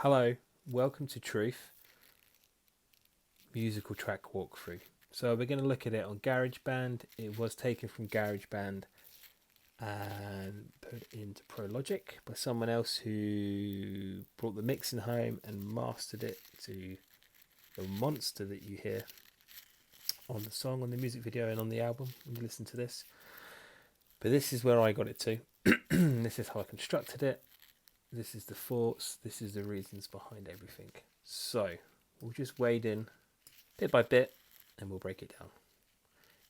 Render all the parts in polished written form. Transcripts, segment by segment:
Hello, welcome to Truth musical track walkthrough. So we're going to look at it on GarageBand. It was taken from GarageBand and put into Pro Logic by someone else who brought the mixing home and mastered it to the monster that you hear on the song, on the music video and on the album when you listen to this. But this is where I got it to. This is how I constructed it. This is the thoughts. This is the reasons behind everything. So we'll just wade in bit by bit and we'll break it down.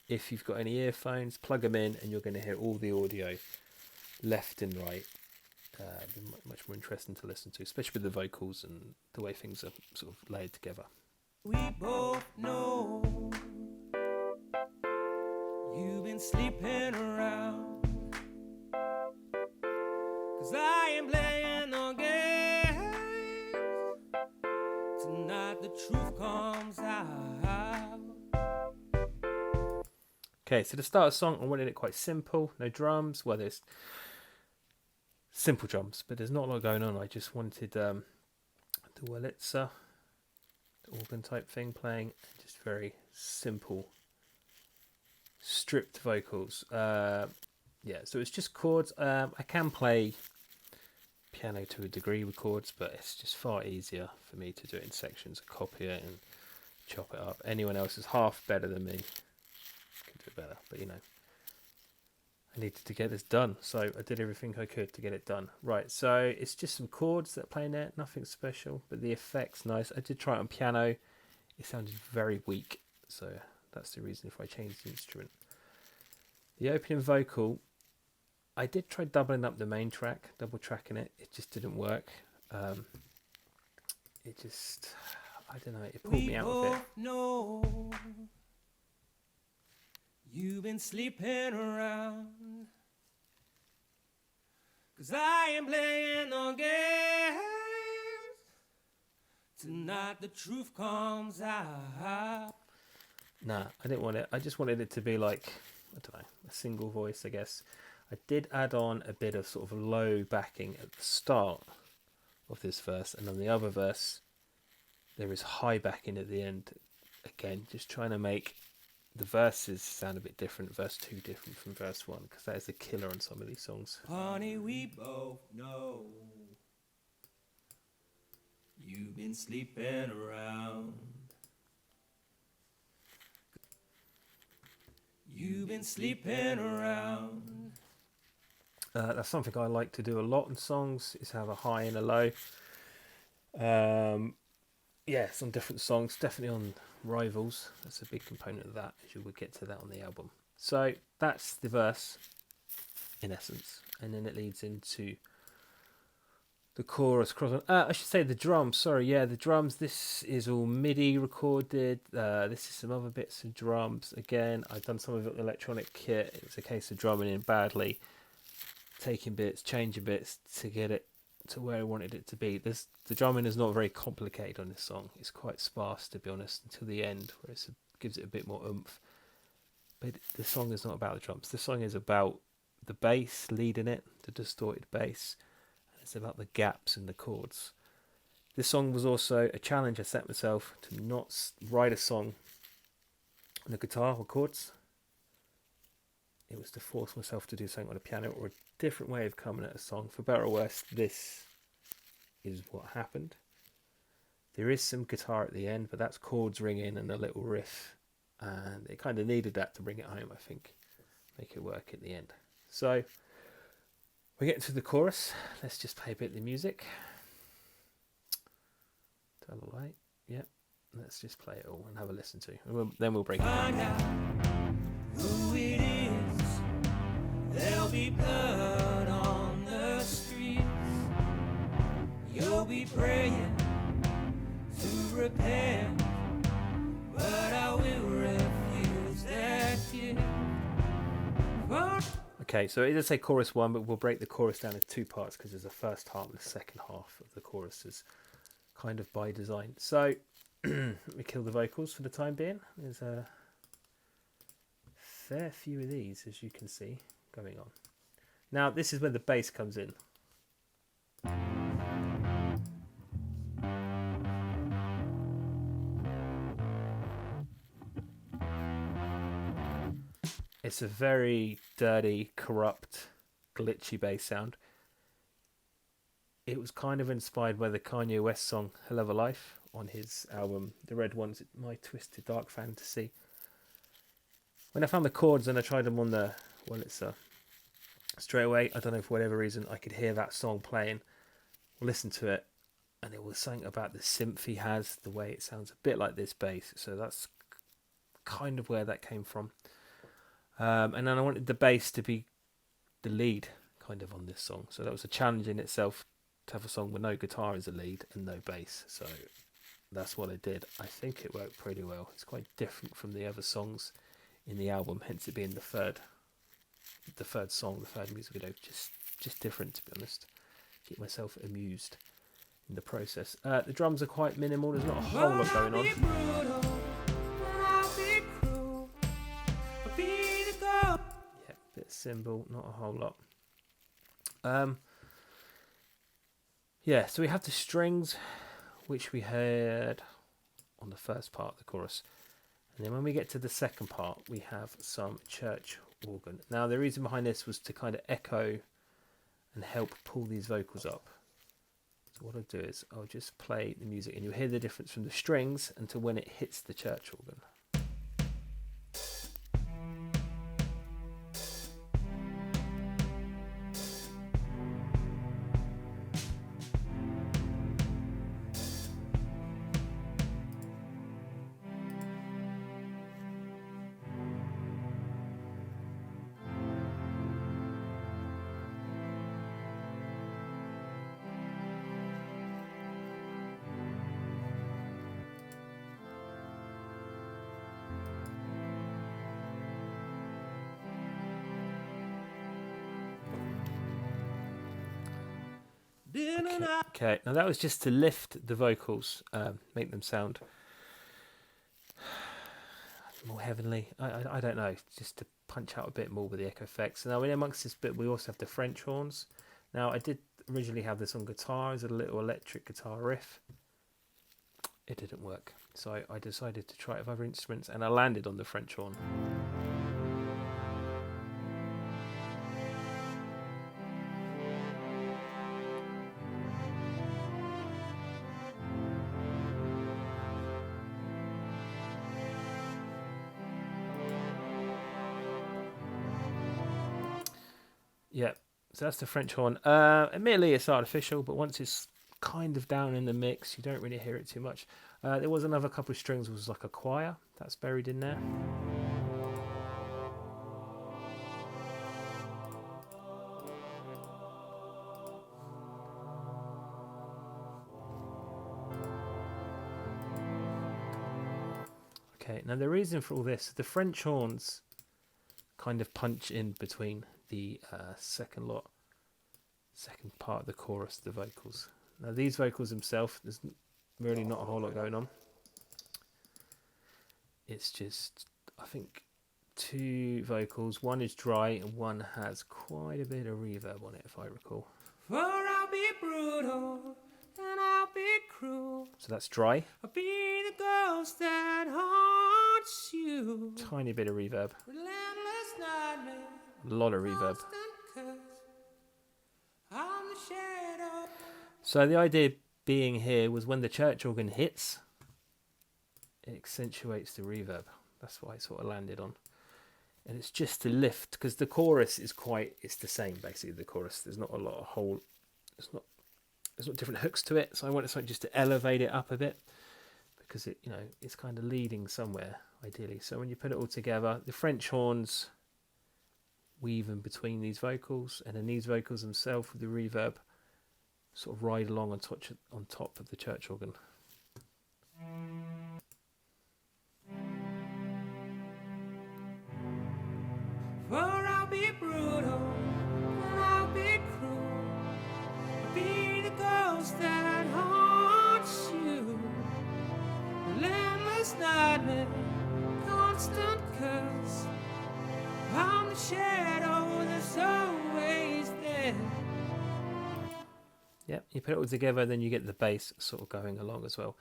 If you've got any earphones, plug them in and you're going to hear all the audio left and right. Much more interesting to listen to, especially with the vocals and the way things are sort of laid together. We both know you've been sleeping around, 'cause I am playing no games. Tonight the truth comes out. Okay, so to start a song, I wanted it quite simple. No drums. Well, there's simple drums, but there's not a lot going on. I just wanted the Wurlitzer organ type thing playing, just very simple stripped vocals. Yeah, so it's just chords. I can play piano to a degree with chords, but it's just far easier for me to do it in sections, copy it and chop it up. Anyone else is half better than me can do it better, but you know, I needed to get this done, so I did everything I could to get it done. Right, so it's just some chords that play in there, nothing special, but the effect's nice. I did try it on piano. It sounded very weak, so that's the reason if I changed the instrument. The opening vocal, I did try doubling up the main track, double tracking it. It just didn't work. It just, I don't know, it pulled me out of it. Know you've been sleeping around, 'cause I am playing no games. Tonight the truth comes out. Nah, I didn't want it. I just wanted it to be like, I don't know, a single voice, I guess. I did add on a bit of sort of low backing at the start of this verse, and on the other verse there is high backing at the end. Again, just trying to make the verses sound a bit different, verse 2 different from verse 1, because that is the killer on some of these songs. Honey, we both know you've been sleeping around. You've been sleeping around. That's something I like to do a lot in songs, is have a high and a low. Yeah, some different songs, definitely on Rivals. That's a big component of that, as you will get to that on the album. So that's the verse, in essence, and then it leads into the chorus. I should say the drums. Sorry, yeah, the drums. This is all MIDI recorded. This is some other bits of drums. Again, I've done some of it with electronic kit. It was a case of drumming in badly, taking bits, changing bits to get it to where I wanted it to be. The drumming is not very complicated on this song. It's quite sparse, to be honest, until the end, where it gives it a bit more oomph. But the song is not about the drums. The song is about the bass leading it, the distorted bass. It's about the gaps in the chords. This song was also a challenge I set myself to not write a song on the guitar or chords. It was to force myself to do something on the piano or a different way of coming at a song. For better or worse, this is what happened. There is some guitar at the end, but that's chords ringing and a little riff. And it kind of needed that to bring it home, I think. Make it work at the end. So we get to the chorus. Let's just play a bit of the music. Turn the light. Yep. Let's just play it all and have a listen to. Then we'll break it down. Find out who it is. There'll be blood on the streets. You'll be praying to repent, but I will refuse that gift. Okay, so it does say chorus 1, but we'll break the chorus down into two parts because there's a first half and the second half of the chorus is kind of by design. So let me kill the vocals for the time being. There's a fair few of these, as you can see, going on. Now, this is where the bass comes in. It's a very dirty, corrupt, glitchy bass sound. It was kind of inspired by the Kanye West song Hell of a Life on his album The Red Ones, My Twisted Dark Fantasy. When I found the chords and I tried them on the Wurlitzer, straight away, I don't know, for whatever reason, I could hear that song playing, listen to it, and it was something about the synth he has, the way it sounds a bit like this bass. So that's kind of where that came from. And then I wanted the bass to be the lead kind of on this song. So that was a challenge in itself, to have a song with no guitar as a lead and no bass. So that's what I did. I think it worked pretty well. It's quite different from the other songs in the album, hence it being the third song, the third music video. Just different, to be honest. Keep myself amused in the process. The drums are quite minimal. There's not a whole lot going on. Yeah, bit of cymbal, not a whole lot. Yeah, so we have the strings, which we heard on the first part of the chorus. And then when we get to the second part, we have some church organ. Now, the reason behind this was to kind of echo and help pull these vocals up. So what I'll do is I'll just play the music, and you'll hear the difference from the strings until when it hits the church organ. Okay, now that was just to lift the vocals, make them sound more heavenly. I don't know, just to punch out a bit more with the echo effects. Now, in amongst this bit, we also have the French horns. Now, I did originally have this on guitar as a little electric guitar riff. It didn't work, so I decided to try it with other instruments, and I landed on the French horn. Yeah, so that's the French horn. Admittedly, it's artificial, but once it's kind of down in the mix, you don't really hear it too much. There was another couple of strings, was like a choir that's buried in there. Okay, now the reason for all this, the French horns kind of punch in between the second part of the chorus, the vocals. Now these vocals themselves, there's really not a whole lot going on. It's just, I think, two vocals. One is dry and one has quite a bit of reverb on it, if I recall. For I'll be brutal and I'll be cruel. So that's dry. I'll be the ghost that haunts you. Tiny bit of reverb. Relentless nightmare. A lot of reverb. I'm the shadow. So the idea being here was when the church organ hits, it accentuates the reverb. That's what I sort of landed on. And it's just to lift, because the chorus is it's the same basically, the chorus. There's not a lot of there's not different hooks to it. So I wanted something just to elevate it up a bit, because it's kind of leading somewhere ideally. So when you put it all together, the French horns weave in between these vocals, and then these vocals themselves with the reverb sort of ride along on top of the church organ. For I'll be brutal and I'll be cruel. I'll be the ghost that haunts you. Relentless nightmare, constant curse. I'm the shadow that's always there. Yeah, you put it all together, then you get the bass sort of going along as well.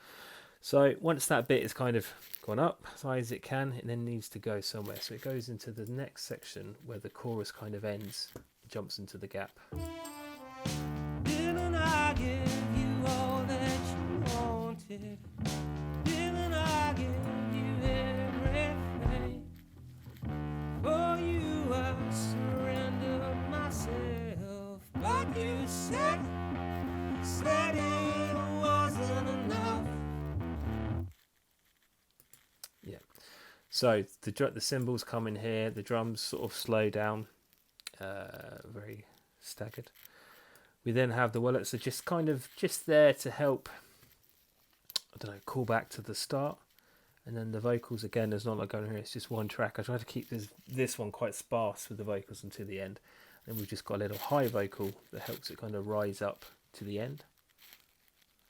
So once that bit is kind of gone up as high as it can, it then needs to go somewhere. So it goes into the next section where the chorus kind of ends, jumps into the gap. Didn't I give you all that you wanted? Didn't I give you everything? For you I surrendered myself, but you said it wasn't enough. Yeah. So the cymbals come in here, the drums sort of slow down, very staggered. We then have the wallets are just kind of just there to help, I don't know, call back to the start. And then the vocals, again, there's not like going here, it's just one track. I try to keep this one quite sparse with the vocals until the end. And we've just got a little high vocal that helps it kind of rise up to the end.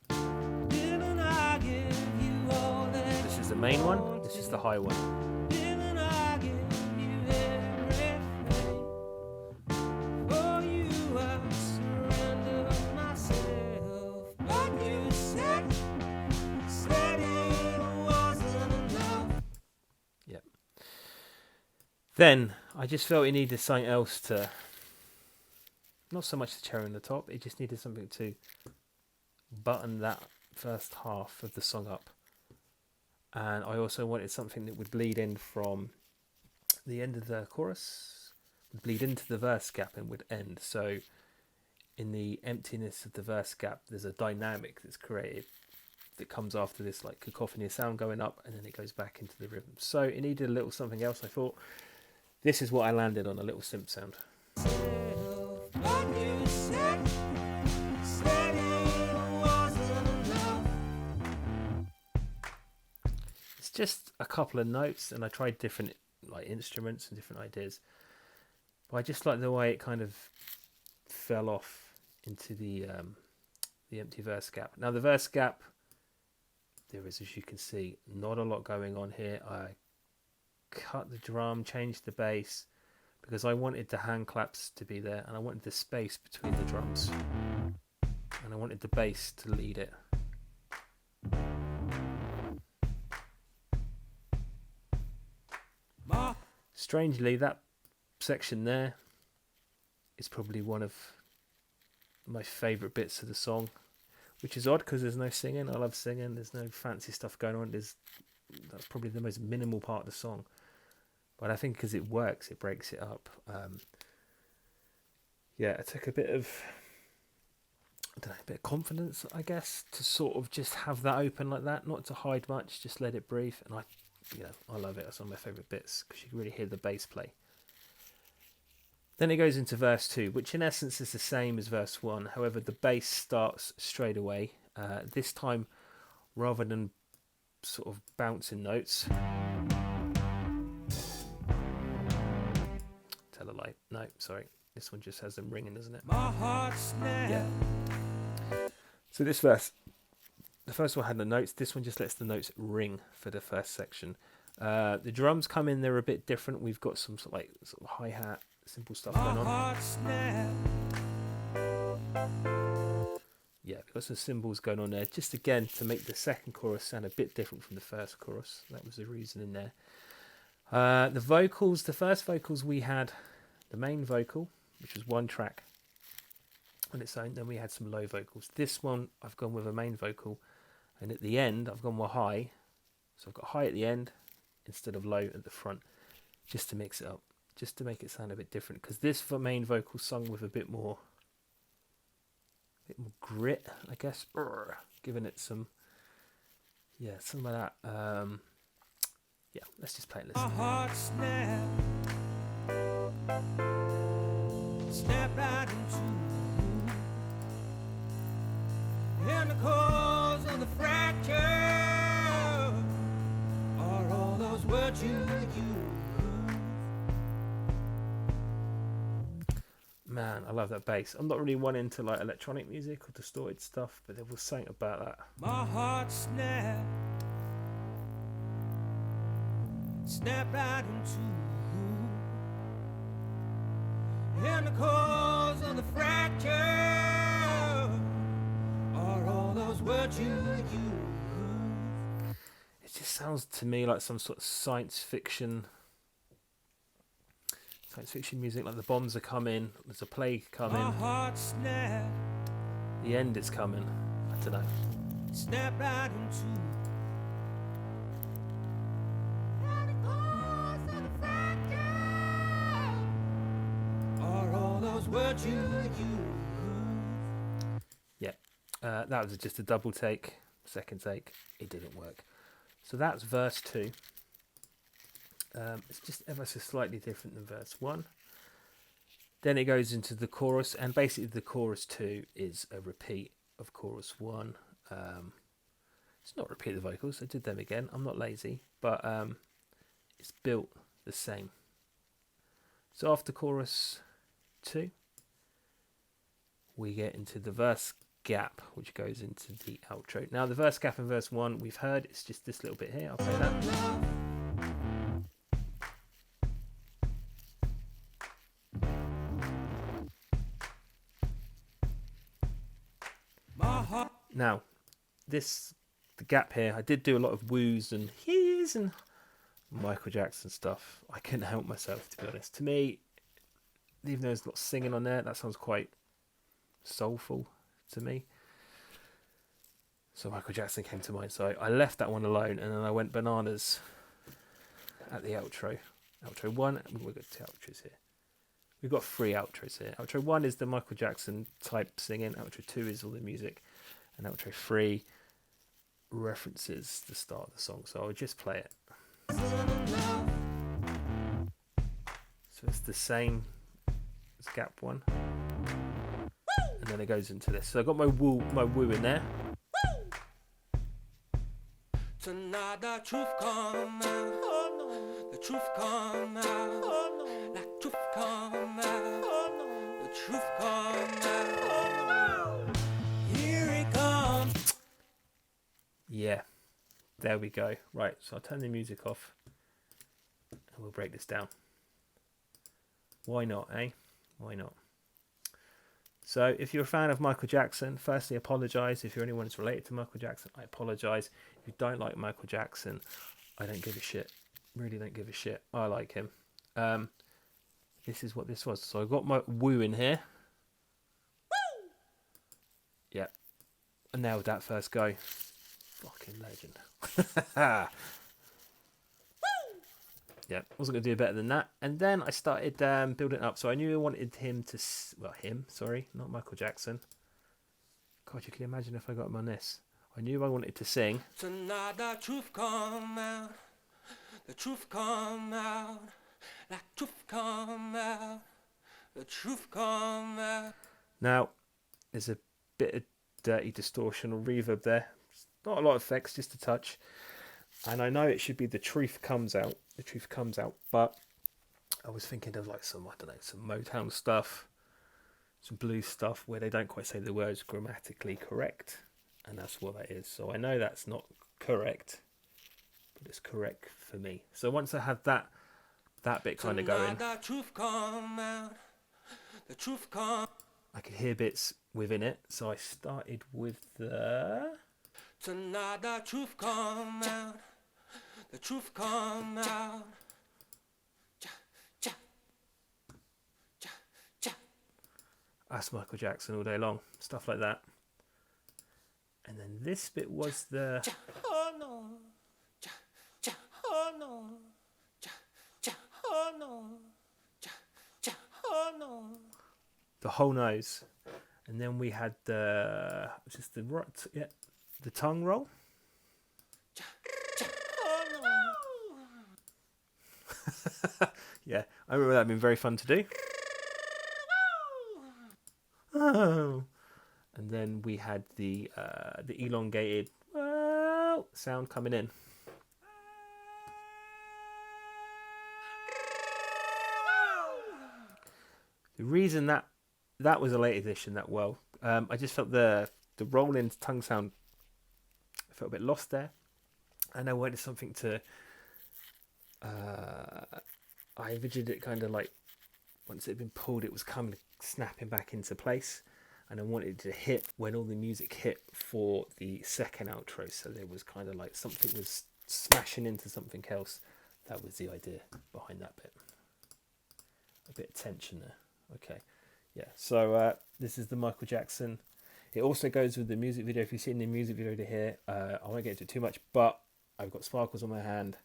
Didn't I give you all that? This is the main one, this is the high one. Didn't I give you everything? For you I surrendered myself, but you said it wasn't enough. Yep. Then I just felt it needed something else to, not so much the cherry on the top, it just needed something to button that first half of the song up. And I also wanted something that would bleed in from the end of the chorus, would bleed into the verse gap and would end. So in the emptiness of the verse gap, there's a dynamic that's created that comes after this like cacophony of sound going up, and then it goes back into the rhythm. So it needed a little something else. I thought this is what I landed on, a little synth sound. But you said it wasn't enough. It's just a couple of notes, and I tried different like instruments and different ideas, but I just like the way it kind of fell off into the empty verse gap. Now the verse gap, there is, as you can see, not a lot going on here. I cut the drum, changed the bass, because I wanted the hand claps to be there, and I wanted the space between the drums, and I wanted the bass to lead it. Strangely, that section there is probably one of my favourite bits of the song, which is odd because there's no singing. I love singing. There's no fancy stuff going on. That's probably the most minimal part of the song. But I think because it works, it breaks it up. It took a bit of, I don't know, a bit of confidence, I guess, to sort of just have that open like that, not to hide much, just let it breathe. And I love it. It's one of my favourite bits because you can really hear the bass play. Then it goes into verse 2, which in essence is the same as verse 1. However, the bass starts straight away. This time, rather than sort of bouncing notes. Tell a lie. No, sorry. This one just has them ringing, doesn't it? My heart snapped. Yeah. So this verse, the first one had the notes. This one just lets the notes ring for the first section. The drums come in, they're a bit different. We've got some sort of hi-hat, simple stuff going on. Yeah, we've got some cymbals going on there, just again to make the second chorus sound a bit different from the first chorus. That was the reason in there. The vocals, the first vocals we had the main vocal, which was one track on its own. Then we had some low vocals. This one I've gone with a main vocal, and at the end I've gone with high. So I've got high at the end instead of low at the front, just to mix it up, just to make it sound a bit different. Because this main vocal sung with a bit more grit, I guess, giving it some of that. Let's just play it. Listen. My heart snapped right into and the cause of the fracture are all those words you use. Man, I love that bass. I'm not really one into like electronic music or distorted stuff, but there was something about that. My heart snapped right into and the cause of the fracture are all those words you use. sounds to me like some sort of science fiction music, like the bombs are coming, there's a plague coming, My heart snapped, the end is coming. I don't know. snapped right in two. Are all those words you use? Yeah, that was just a double take. Second take, it didn't work. So that's verse 2. It's just ever so slightly different than verse 1. Then it goes into the chorus, and basically the chorus 2 is a repeat of chorus 1. It's not repeat the vocals, I did them again, I'm not lazy, but it's built the same. So after chorus 2, we get into the verse gap, which goes into the outro. Now the verse gap in verse 1 we've heard, it's just this little bit here, I'll play that. Now, the gap here, I did do a lot of woos and he's and Michael Jackson stuff. I couldn't help myself, to be honest. To me, even though there's a lot of singing on there, that sounds quite soulful to me. So Michael Jackson came to mind. So I left that one alone, and then I went bananas at the outro. Outro 1, we've got 2 outros here. We've got 3 outros here. Outro 1 is the Michael Jackson type singing. Outro 2 is all the music. And outro 3 references the start of the song. So I'll just play it. So it's the same as gap 1. And then it goes into this. So I've got my woo in there. Tonight the truth come out. Oh, no. The truth come out. Oh, no. Like truth come out. Oh, no. The truth come out. Oh, no. Here it comes. Yeah, there we go. Right, so I'll turn the music off and we'll break this down. Why not, eh? Why not? So if you're a fan of Michael Jackson, firstly, apologise. If you're anyone who's related to Michael Jackson, I apologise. If you don't like Michael Jackson, I don't give a shit. Really don't give a shit. I like him. This is what this was. So I got my woo in here. Woo! Yeah. I nailed that first go. Fucking legend. Yeah, wasn't going to do better than that. And then I started building it up. So I knew I wanted him to... not Michael Jackson. God, you can imagine if I got him on this. I knew I wanted to sing. Tonight the truth come out. The truth come out. Like truth come out. The truth come out. Now, there's a bit of dirty distortion or reverb there. Not a lot of effects, just a touch. And I know it should be the truth comes out. The truth comes out. But I was thinking of like some Motown stuff. Some blues stuff where they don't quite say the words grammatically correct. And that's what that is. So I know that's not correct. But it's correct for me. So once I had that bit kind of going. The truth come out. The truth come. I could hear bits within it. So I started with the... Tonight the truth come out. The truth come out. That's Michael Jackson all day long. Stuff like that. And then this bit was the... Oh no. Oh no. Oh no. Oh no. The whole nose. And then we had the... just the tongue roll. Yeah, I remember that being very fun to do. Oh. And then we had the elongated sound coming in. The reason that was a late edition, I just felt the rolling tongue sound felt a bit lost there, and I wanted something to. I envisioned it kind of like once it had been pulled, it was coming snapping back into place, and I wanted it to hit when all the music hit for the second outro. So there was kind of like something was smashing into something else. That was the idea behind that bit. A bit of tension there. Okay, yeah. So this is the Michael Jackson. It also goes with the music video. If you've seen the music video to here, I won't get into it too much, but I've got sparkles on my hand,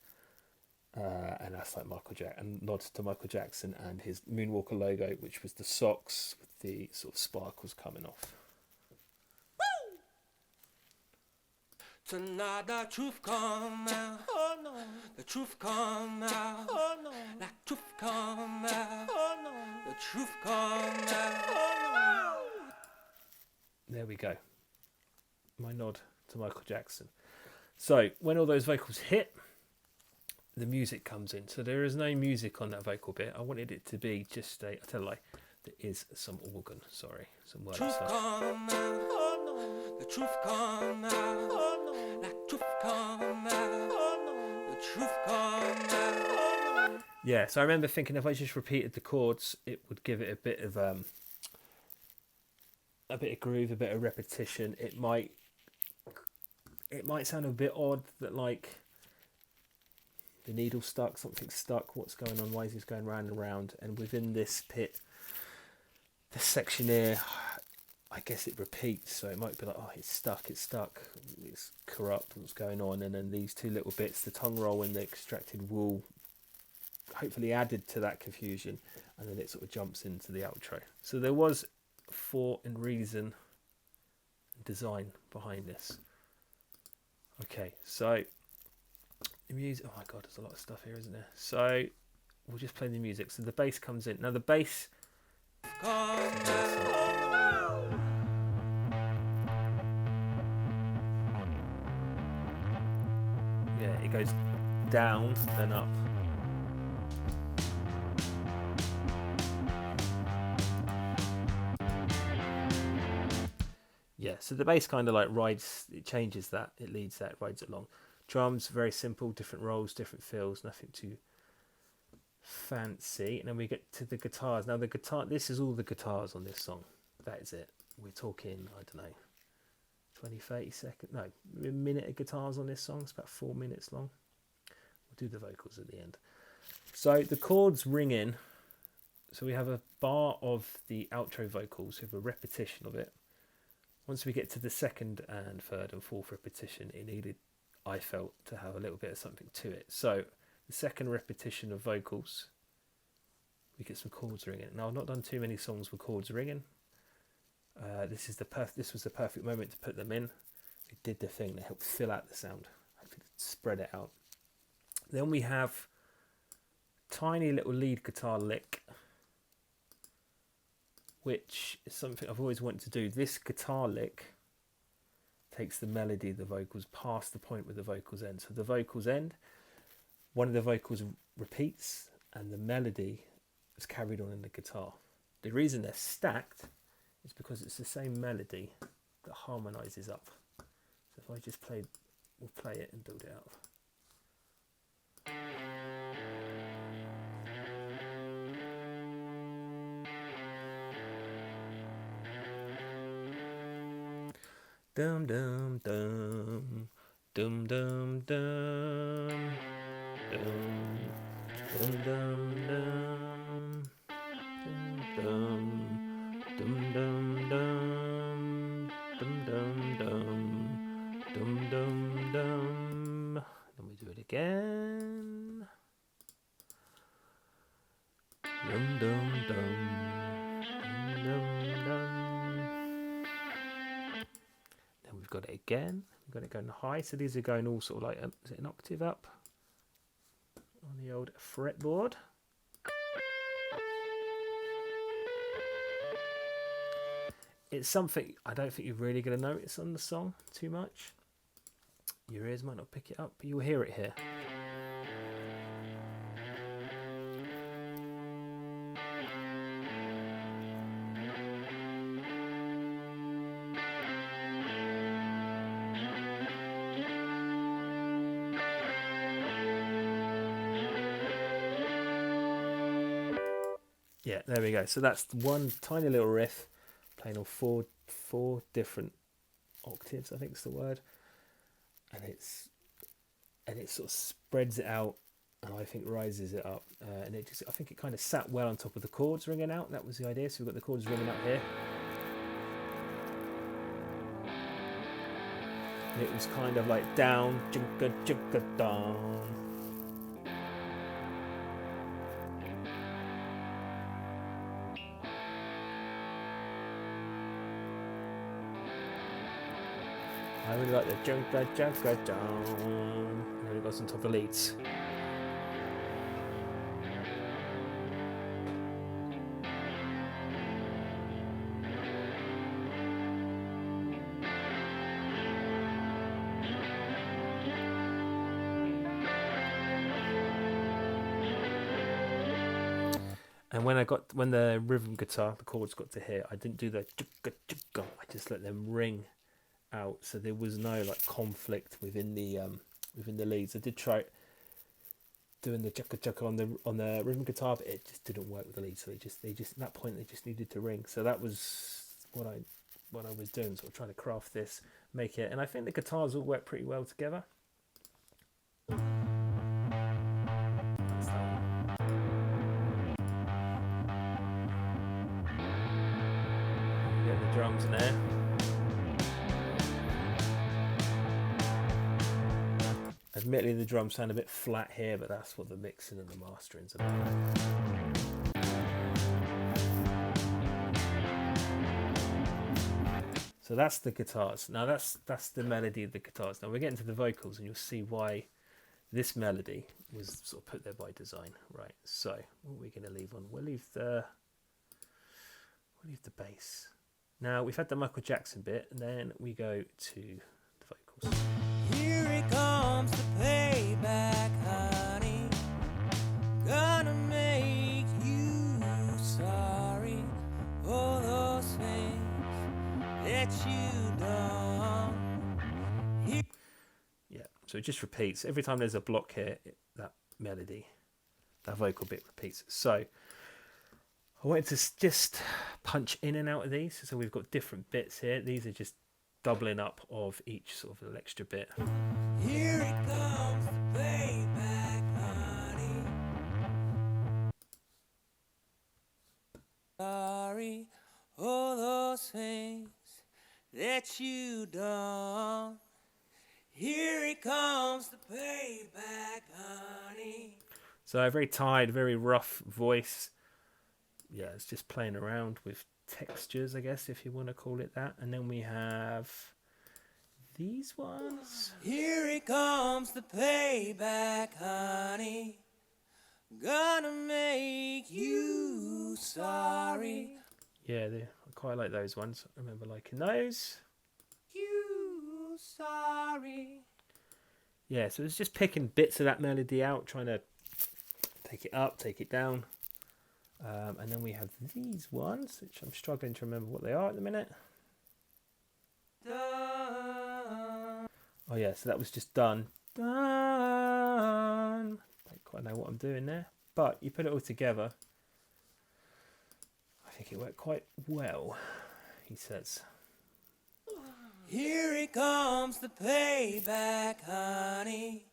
and that's like Michael Jackson, and nods to Michael Jackson and his Moonwalker logo, which was the socks with the sort of sparkles coming off. Tonight the truth come out. Oh no. The truth come out. Oh no. Like truth come out. Oh no. The truth come out. Oh no. There we go. My nod to Michael Jackson. So when all those vocals hit, the music comes in. So there is no music on that vocal bit. I wanted it to be just a, I tell a lie, there is some organ, sorry, some word Truth stuff. come out. Oh no. The truth come out. Oh no. Like truth come out. Oh no. The truth come out. Oh no. Yeah, so I remember thinking if I just repeated the chords, it would give it a bit of groove, a bit of repetition. It might sound a bit odd that like the needle stuck, something's stuck, what's going on, why is this going round and round? And within this bit, this section here, I guess it repeats, so it might be like, oh, it's stuck, it's corrupt, what's going on? And then these two little bits, the tongue roll and the extracted wool, hopefully added to that confusion, and then it sort of jumps into the outro. So there was thought and reason and design behind this. Okay, so the music, oh my god, there's a lot of stuff here, isn't there? So we'll just play the music. So the bass comes in. Now the bass, yeah, it goes down then up. Yeah, so the bass kind of like rides, it changes that, it leads that, rides it along. Drums, very simple, different rolls, different fills, nothing too fancy. And then we get to the guitars. Now the guitar, this is all the guitars on this song. That is it. We're talking, I don't know, 20, 30 seconds, no, a minute of guitars on this song. It's about 4 minutes long. We'll do the vocals at the end. So the chords ring in. So we have a bar of the outro vocals with a repetition of it. Once we get to the second and third and fourth repetition, it needed, I felt, to have a little bit of something to it. So the second repetition of vocals, we get some chords ringing. Now I've not done too many songs with chords ringing. This was the perfect moment to put them in. It did the thing that helped fill out the sound, hopefully spread it out. Then we have tiny little lead guitar lick, which is something I've always wanted to do. This guitar lick takes the melody of the vocals past the point where the vocals end. So the vocals end, one of the vocals repeats, and the melody is carried on in the guitar. The reason they're stacked is because it's the same melody that harmonises up. So if I just we'll play it and build it out. Dum dum dum, dum dum dum, dum dum dum dum, dum dum dum dum, dum dum dum, dum dum dum. Then we do it again. Dum dum dum, dum dum dum. We've got it again. We've got it going high. So these are going all sort of like, is it an octave up on the old fretboard? It's something I don't think you're really going to notice on the song too much. Your ears might not pick it up, but you'll hear it here. Yeah, there we go. So that's one tiny little riff playing on four different octaves, I think is the word. And it's and it sort of spreads it out, and I think rises it up, and it just, I think it kind of sat well on top of the chords ringing out. That was the idea. So we've got the chords ringing out here, and it was kind of like down, jigga jigga down. I really like the jigga jigga down. And then it goes on top of the leads. And when the rhythm guitar, the chords got to here, I didn't do the jigga jigga. I just let them ring out, so there was no like conflict within the leads. I did try doing the jigga jigga on the rhythm guitar, but it just didn't work with the lead. So they just at that point they just needed to ring. So that was what I was doing, sort of trying to craft this, make it, and I think the guitars all work pretty well together. Get the drums in there. Admittedly, the drums sound a bit flat here, but that's what the mixing and the mastering's about. So that's the guitars. Now that's the melody of the guitars. Now we're getting to the vocals, and you'll see why this melody was sort of put there by design, right? So what are we going to leave on? We'll leave the bass. Now we've had the Michael Jackson bit, and then we go to the vocals. Here it comes the payback, honey. Gonna make you sorry for those things that you done. Yeah, so it just repeats. Every time there's a block here, that melody, that vocal bit repeats. So I wanted to just punch in and out of these. So we've got different bits here. These are just doubling up of each sort of little extra bit. Here it comes the payback, honey. Sorry for those things that you done. Here it comes the payback, honey. So a very tired, very rough voice. Yeah, it's just playing around with textures, I guess, if you want to call it that. And then we have these ones. Here it comes the payback, honey. Gonna make you sorry. Yeah, I quite like those ones. I remember liking those. You sorry. Yeah, so it's just picking bits of that melody out, trying to take it up, take it down. And then we have these ones, which I'm struggling to remember what they are at the minute. Oh yeah, so that was just done. Done. Don't quite know what I'm doing there, but you put it all together. I think it worked quite well, he says. Here it comes the payback, honey.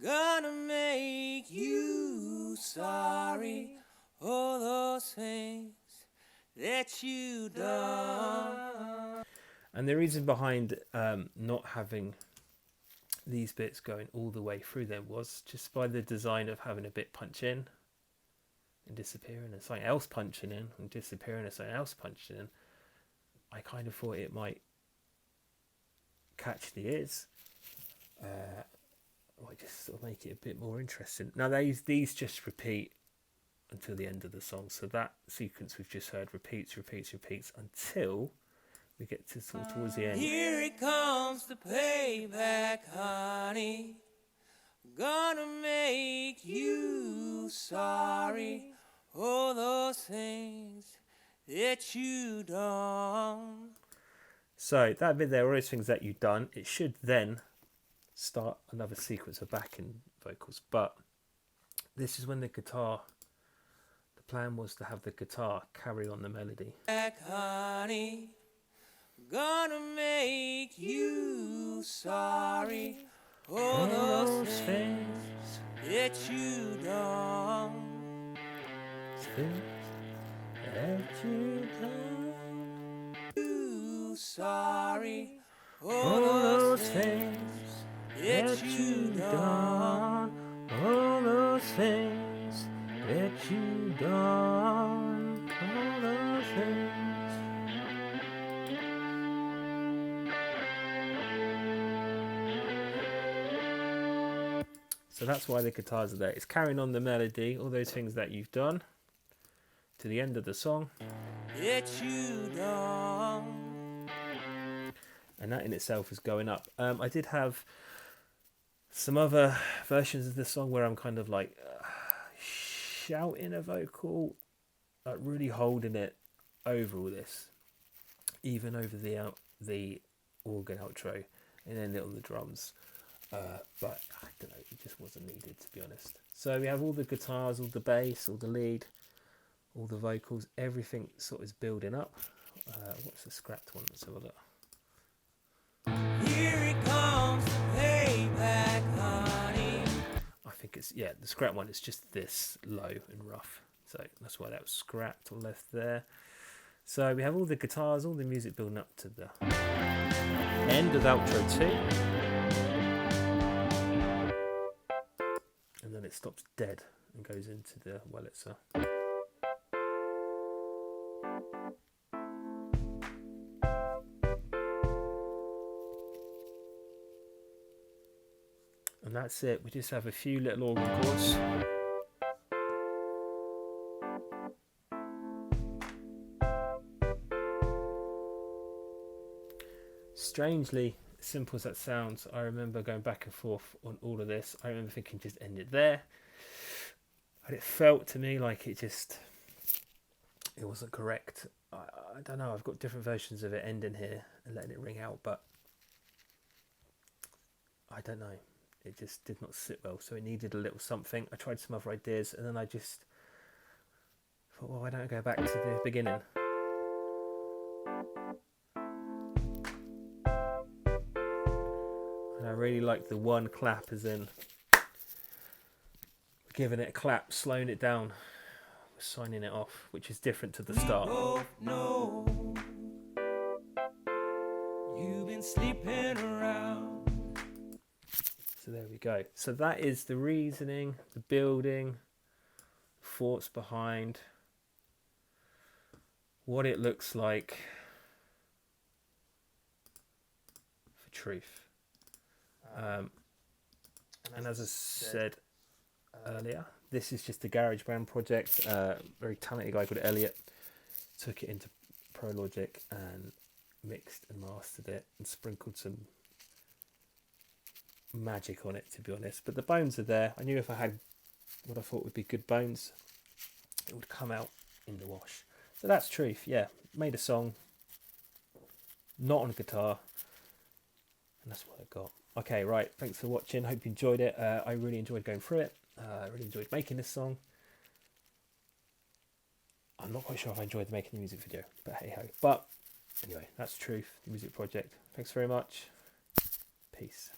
Gonna make you sorry for those things that you done. And the reason behind not having these bits going all the way through them was just by the design of having a bit punch in and disappearing, and something else punching in and disappearing, and something else punching in. I kind of thought it might catch the ears, or just sort of make it a bit more interesting. Now these just repeat until the end of the song, so that sequence we've just heard repeats until we get to sort of towards the end. Here it comes the payback, honey. Gonna make you sorry for those things that you done. So that bit there, all those things that you've done, it should then start another sequence of backing vocals. But this is when the plan was to have the guitar carry on the melody. Back, honey. Gonna make you sorry all those things that you done. That you done. You sorry, All those things that you done. all those things that you done, all those things. So that's why the guitars are there. It's carrying on the melody, all those things that you've done, to the end of the song. That you done. And that in itself is going up. I did have some other versions of this song where I'm kind of like shouting a vocal, like really holding it over all this, even over the organ outro, and then it on the drums. But I don't know, it just wasn't needed, to be honest. So we have all the guitars, all the bass, all the lead, all the vocals, everything sort of is building up. What's the scrapped one? Let's have a look. Here it comes, the payback, honey. I think it's, yeah, the scrap one is just this low and rough. So that's why that was scrapped or left there. So we have all the guitars, all the music building up to the end of outro 2. And then it stops dead and goes into the Wurlitzer. And that's it. We just have a few little organ chords. Strangely, simple as that sounds, I remember going back and forth on all of this. I remember thinking just end it there. And it felt to me like it wasn't correct. I don't know, I've got different versions of it ending here and letting it ring out, but I don't know. It just did not sit well, so it needed a little something. I tried some other ideas, and then I just thought, well, why don't I go back to the beginning? And I really like the one clap, as in giving it a clap, slowing it down, signing it off, which is different to the start. Both know you've been sleeping around. So there we go. So that is the reasoning, the building, thoughts behind what it looks like for Truth. And as I said earlier, this is just a GarageBand project. Very talented guy called Elliot took it into Pro Logic and mixed and mastered it and sprinkled some magic on it, to be honest. But the bones are there. I knew if I had what I thought would be good bones, it would come out in the wash. So that's Truth. Yeah, made a song, not on guitar, and that's what I got. Okay, right, thanks for watching. Hope you enjoyed it. I really enjoyed going through it. I really enjoyed making this song. I'm not quite sure if I enjoyed making the music video, but hey ho. But anyway, that's Truth, the music project. Thanks very much. Peace.